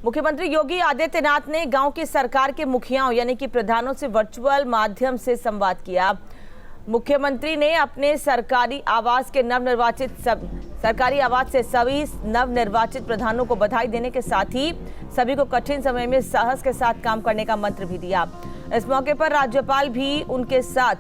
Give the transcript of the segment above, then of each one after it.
मुख्यमंत्री योगी आदित्यनाथ ने गांव की सरकार के मुखियाओं यानी कि प्रधानों से वर्चुअल माध्यम से संवाद किया। मुख्यमंत्री ने अपने सरकारी आवास से सभी नवनिर्वाचित प्रधानों को बधाई देने के साथ ही सभी को कठिन समय में साहस के साथ काम करने का मंत्र भी दिया। इस मौके पर राज्यपाल भी उनके साथ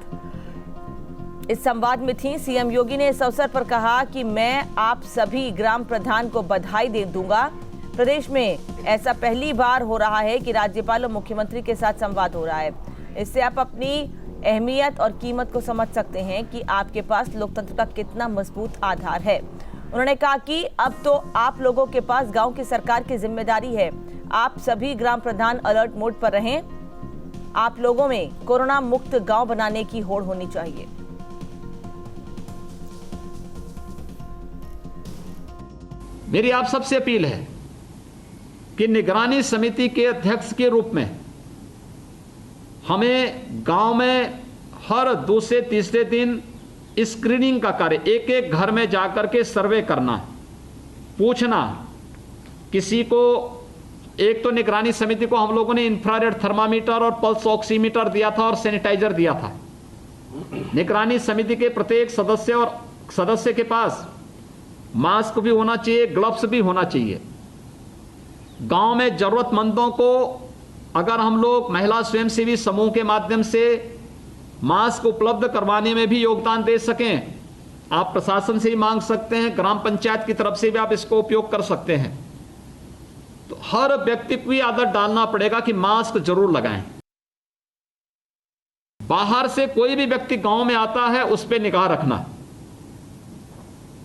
इस संवाद में थी। सीएम योगी ने इस अवसर पर कहा कि मैं आप सभी ग्राम प्रधान को बधाई दे दूंगा। प्रदेश में ऐसा पहली बार हो रहा है कि राज्यपाल और मुख्यमंत्री के साथ संवाद हो रहा है। इससे आप अपनी अहमियत और कीमत को समझ सकते हैं कि आपके पास लोकतंत्र का कितना मजबूत आधार है। उन्होंने कहा कि अब तो आप लोगों के पास गांव की सरकार की जिम्मेदारी है। आप सभी ग्राम प्रधान अलर्ट मोड पर रहें। आप लोगों में कोरोना मुक्त गांव बनाने की होड़ होनी चाहिए। मेरी आप सबसे अपील है कि निगरानी समिति के अध्यक्ष के रूप में हमें गांव में हर दूसरे तीसरे दिन स्क्रीनिंग का कार्य, एक एक घर में जाकर के सर्वे करना, पूछना किसी को। एक तो निगरानी समिति को हम लोगों ने इंफ्रारेड थर्मामीटर और पल्स ऑक्सीमीटर दिया था और सैनिटाइजर दिया था। निगरानी समिति के प्रत्येक सदस्य के पास मास्क भी होना चाहिए, ग्लव्स भी होना चाहिए। गांव में जरूरतमंदों को अगर हम लोग महिला स्वयंसेवी समूह के माध्यम से मास्क उपलब्ध करवाने में भी योगदान दे सकें, आप प्रशासन से ही मांग सकते हैं, ग्राम पंचायत की तरफ से भी आप इसको उपयोग कर सकते हैं। तो हर व्यक्ति को ये आदत डालना पड़ेगा कि मास्क जरूर लगाएं। बाहर से कोई भी व्यक्ति गांव में आता है उस पर निगाह रखना।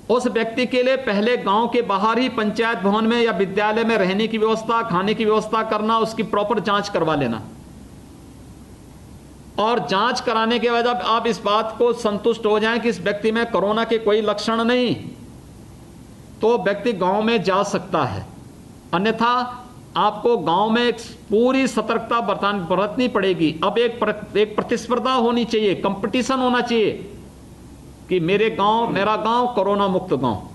उस व्यक्ति के लिए पहले गांव के बाहर ही पंचायत भवन में या विद्यालय में रहने की व्यवस्था, खाने की व्यवस्था करना, उसकी प्रॉपर जांच करवा लेना। और जांच कराने के बाद आप इस बात को संतुष्ट हो जाएं कि इस व्यक्ति में कोरोना के कोई लक्षण नहीं, तो व्यक्ति गांव में जा सकता है। अन्यथा आपको गांव में पूरी सतर्कता बरतनी पड़ेगी। अब एक प्रतिस्पर्धा होनी चाहिए, कंपटीशन होना चाहिए कि मेरा गांव कोरोना मुक्त गांव।